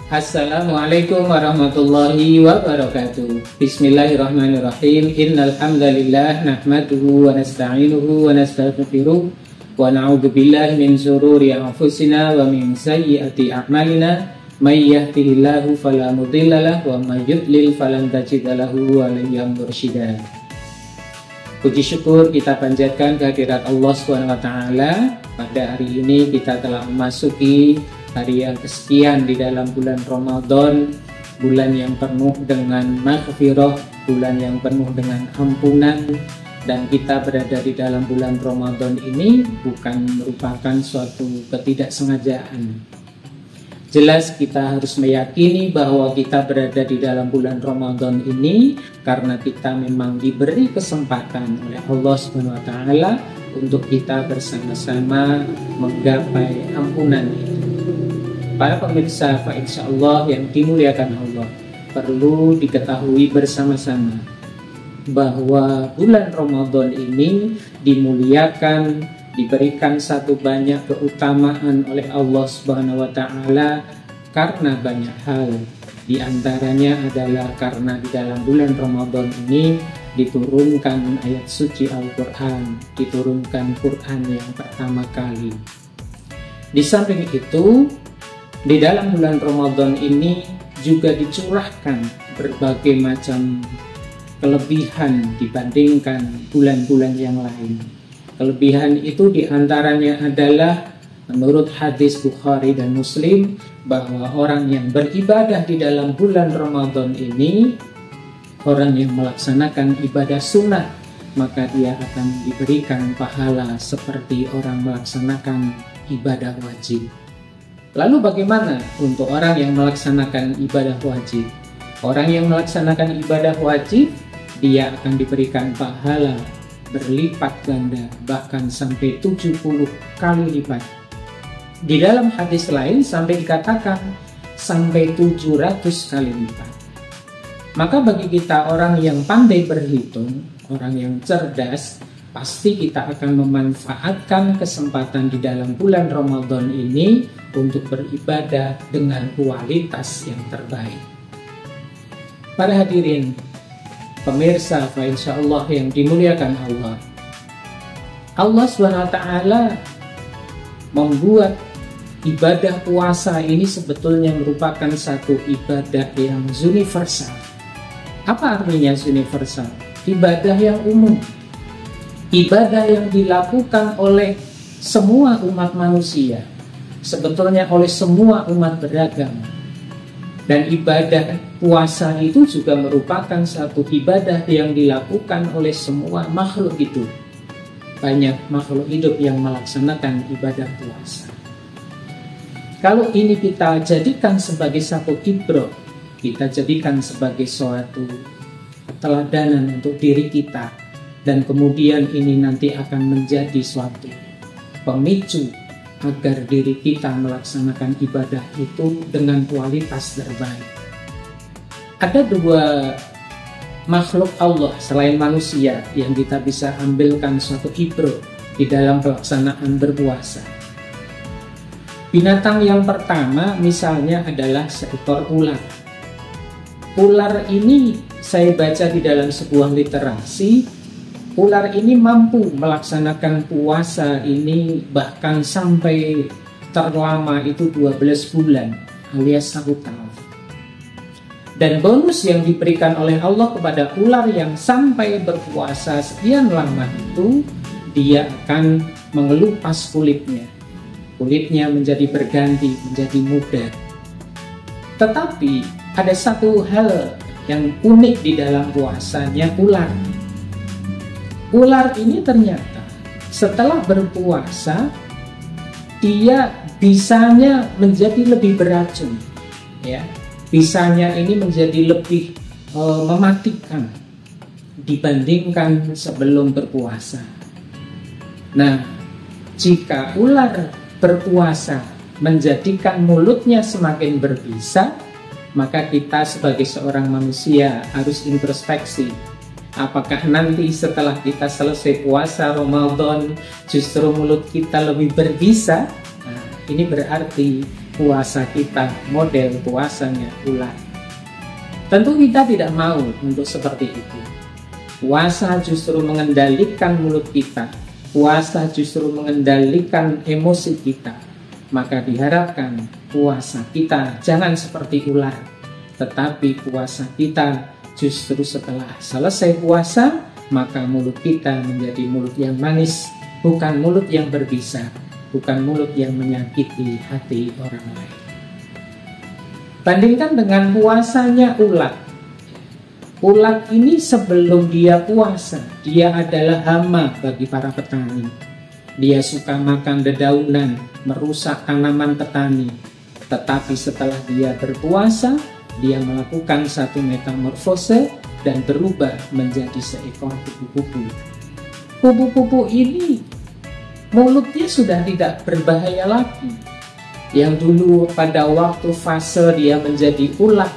Assalamualaikum warahmatullahi wabarakatuh. Bismillahirrahmanirrahim. Innal hamdalillah nahmaduhu wa nasta'inuhu wa nastaghfiruh wa na'udzu billahi min shururi anfusina wa min sayyiati a'malina. May yahdihillahu fala mudilla lahu wa may yudlil falan tajida lahu waliyyan mursyida. Puji syukur kita panjatkan kehadirat Allah Subhanahu wa taala. Pada hari ini kita telah memasuki hari yang kesekian di dalam bulan Ramadan, bulan yang penuh dengan maghfirah, bulan yang penuh dengan ampunan, dan kita berada di dalam bulan Ramadan ini bukan merupakan suatu ketidaksengajaan. Jelas kita harus meyakini bahwa kita berada di dalam bulan Ramadan ini karena kita memang diberi kesempatan oleh Allah Subhanahu wa taala untuk kita bersama-sama menggapai ampunan itu. Para pemirsa, insyaallah yang dimuliakan Allah, perlu diketahui bersama-sama bahwa bulan Ramadan ini dimuliakan, diberikan satu banyak keutamaan oleh Allah Subhanahu wa taala karena banyak hal. Di antaranya adalah karena di dalam bulan Ramadan ini diturunkan ayat suci Al-Qur'an, diturunkan Quran yang pertama kali. Di samping itu, di dalam bulan Ramadan ini juga dicurahkan berbagai macam kelebihan dibandingkan bulan-bulan yang lain. Kelebihan itu diantaranya adalah menurut hadis Bukhari dan Muslim bahwa orang yang beribadah di dalam bulan Ramadan ini, orang yang melaksanakan ibadah sunnah, maka dia akan diberikan pahala seperti orang melaksanakan ibadah wajib. Lalu bagaimana untuk orang yang melaksanakan ibadah wajib? Orang yang melaksanakan ibadah wajib, dia akan diberikan pahala berlipat ganda, bahkan sampai 70 kali lipat. Di dalam hadis lain sampai dikatakan sampai 700 kali lipat. Maka bagi kita orang yang pandai berhitung, orang yang cerdas, pasti kita akan memanfaatkan kesempatan di dalam bulan Ramadan ini untuk beribadah dengan kualitas yang terbaik. Para hadirin, pemirsa, insyaallah yang dimuliakan Allah, Allah SWT membuat ibadah puasa ini sebetulnya merupakan satu ibadah yang universal. Apa artinya universal? Ibadah yang umum, ibadah yang dilakukan oleh semua umat manusia, sebetulnya oleh semua umat beragama. Dan ibadah puasa itu juga merupakan satu ibadah yang dilakukan oleh semua makhluk hidup. Banyak makhluk hidup yang melaksanakan ibadah puasa. Kalau ini kita jadikan sebagai satu ibrah, kita jadikan sebagai suatu keteladanan untuk diri kita, dan kemudian ini nanti akan menjadi suatu pemicu agar diri kita melaksanakan ibadah itu dengan kualitas terbaik. Ada dua makhluk Allah selain manusia yang kita bisa ambilkan suatu ibrah di dalam pelaksanaan berpuasa. Binatang yang pertama misalnya adalah seekor ular. Ular ini saya baca di dalam sebuah literasi, ular ini mampu melaksanakan puasa ini bahkan sampai terlama itu 12 bulan alias 1 tahun. Dan bonus yang diberikan oleh Allah kepada ular yang sampai berpuasa sekian lama itu, dia akan mengelupas kulitnya. Kulitnya menjadi berganti, menjadi muda. Tetapi ada satu hal yang unik di dalam puasanya ular. Ular ini ternyata setelah berpuasa dia bisanya menjadi lebih beracun, ya. Bisanya ini menjadi lebih mematikan dibandingkan sebelum berpuasa. Nah, jika ular berpuasa menjadikan mulutnya semakin berbisa, maka kita sebagai seorang manusia harus introspeksi. Apakah nanti setelah kita selesai puasa Ramadan justru mulut kita lebih berbisa? Nah, ini berarti puasa kita model puasanya ular. Tentu kita tidak mau untuk seperti itu. Puasa justru mengendalikan mulut kita. Puasa justru mengendalikan emosi kita. Maka diharapkan puasa kita jangan seperti ular, tetapi puasa kita justru setelah selesai puasa, maka mulut kita menjadi mulut yang manis, bukan mulut yang berbisa, bukan mulut yang menyakiti hati orang lain. Bandingkan dengan puasanya ulat. Ulat ini sebelum dia puasa, dia adalah hama bagi para petani. Dia suka makan dedaunan, merusak tanaman petani. Tetapi setelah dia berpuasa, dia melakukan satu metamorfose dan berubah menjadi seekor kupu-kupu. Kupu-kupu ini mulutnya sudah tidak berbahaya lagi. Yang dulu pada waktu fase dia menjadi ulat,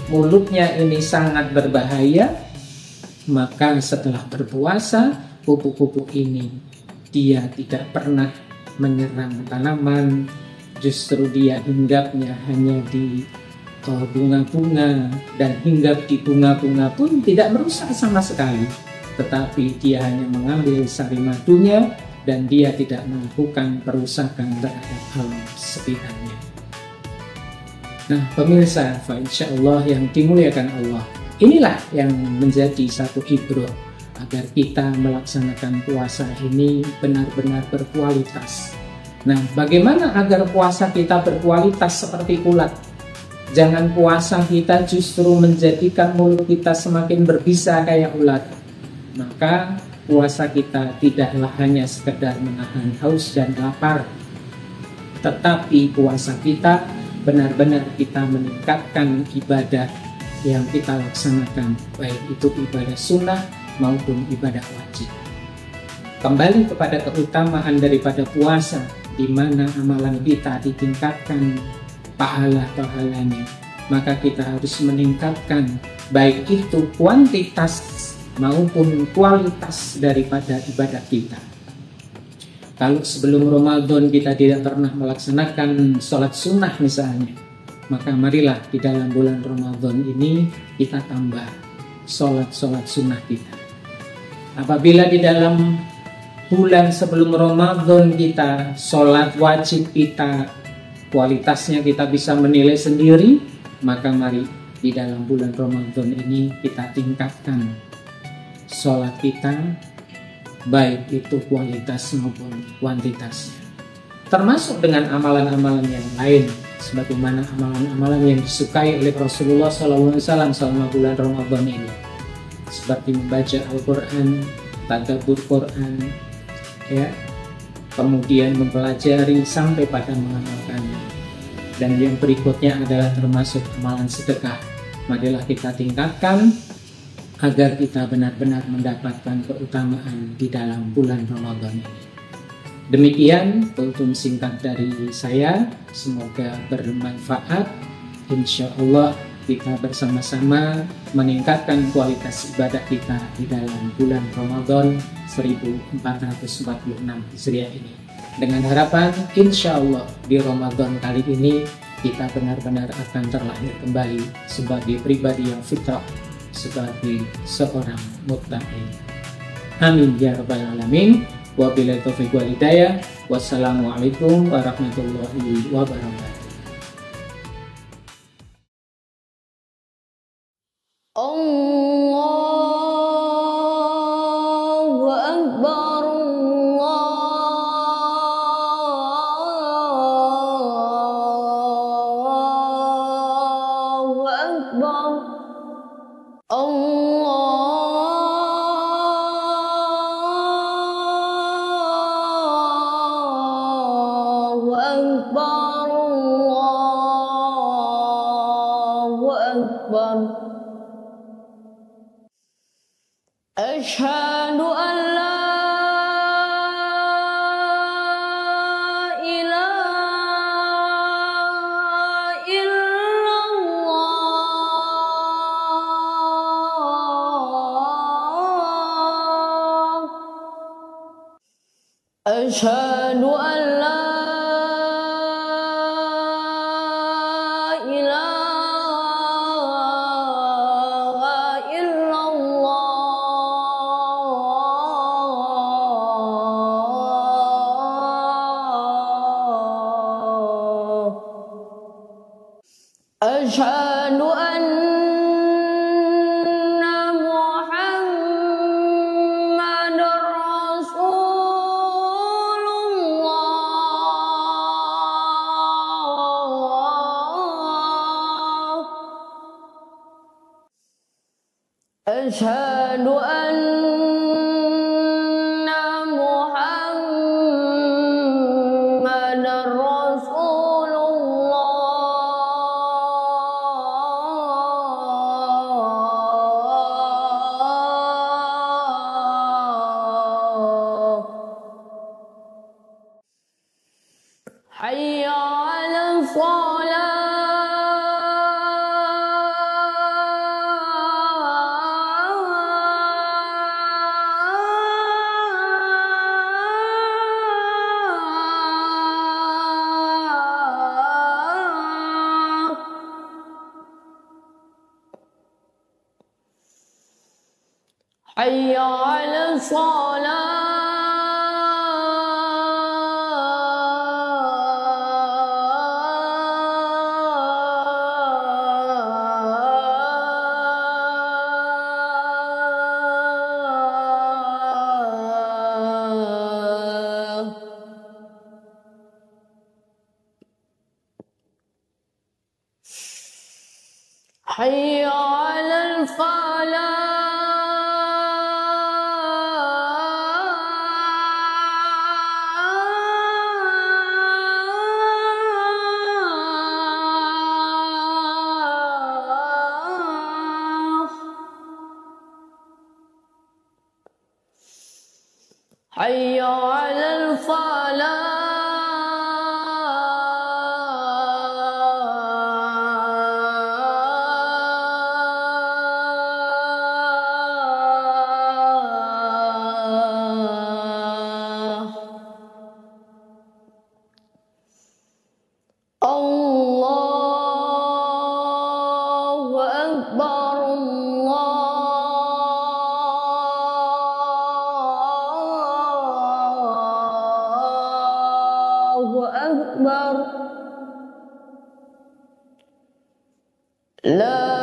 mulutnya ini sangat berbahaya, maka setelah berpuasa, kupu-kupu ini dia tidak pernah menyerang tanaman, justru dia hinggapnya hanya di bunga-bunga, dan hinggap di bunga-bunga pun tidak merusak sama sekali, tetapi dia hanya mengambil sari madunya dan dia tidak melakukan perusakan terhadap alam sekitarnya. Nah pemirsa, insyaallah yang dimuliakan Allah, inilah yang menjadi satu ibrah agar kita melaksanakan puasa ini benar-benar berkualitas. Nah bagaimana agar puasa kita berkualitas seperti ulat? Jangan puasa kita justru menjadikan mulut kita semakin berbisa kayak ulat. Maka puasa kita tidaklah hanya sekedar menahan haus dan lapar, tetapi puasa kita benar-benar kita meningkatkan ibadah yang kita laksanakan, baik itu ibadah sunnah maupun ibadah wajib. Kembali kepada keutamaan daripada puasa, di mana amalan kita ditingkatkan pahala-pahalanya, maka kita harus meningkatkan baik itu kuantitas maupun kualitas daripada ibadah kita. Kalau sebelum Ramadan kita tidak pernah melaksanakan sholat sunnah misalnya, maka marilah di dalam bulan Ramadan ini kita tambah sholat sunnah kita. Apabila di dalam bulan sebelum Ramadan kita sholat wajib kita, kualitasnya kita bisa menilai sendiri, maka mari di dalam bulan Ramadan ini kita tingkatkan sholat kita, baik itu kualitas maupun kuantitasnya, termasuk dengan amalan-amalan yang lain, sebagaimana amalan-amalan yang disukai oleh Rasulullah SAW selama bulan Ramadan ini, seperti membaca Al-Quran, tadabbur Quran, ya, kemudian mempelajari sampai pada mengamalkannya. Dan yang berikutnya adalah termasuk amalan sedekah. Marilah kita tingkatkan agar kita benar-benar mendapatkan keutamaan di dalam bulan Ramadan ini. Demikian kultum singkat dari saya, semoga bermanfaat. Insya Allah kita bersama-sama meningkatkan kualitas ibadah kita di dalam bulan Ramadan 1446 Hijriah ini. Dengan harapan insya Allah di Ramadan kali ini kita benar-benar akan terlahir kembali sebagai pribadi yang fitrah, sebagai seorang muttaqin. Amin ya rabbal alamin. Wabillahi taufiq wal hidayah. Wassalamualaikum warahmatullahi wabarakatuh. Allahu Akbar, Allahu Akbar, Allahu Akbar, Allahu Akbar. Asyhadu an la ilaha illallah. Asyhadu an la أشهد أن محمد رسول الله أشهد أن محمد رسول الله حي على الصلاة حي على الصلاة حي على الفلاح حي على الفلاح الله أكبر الله أكبر لا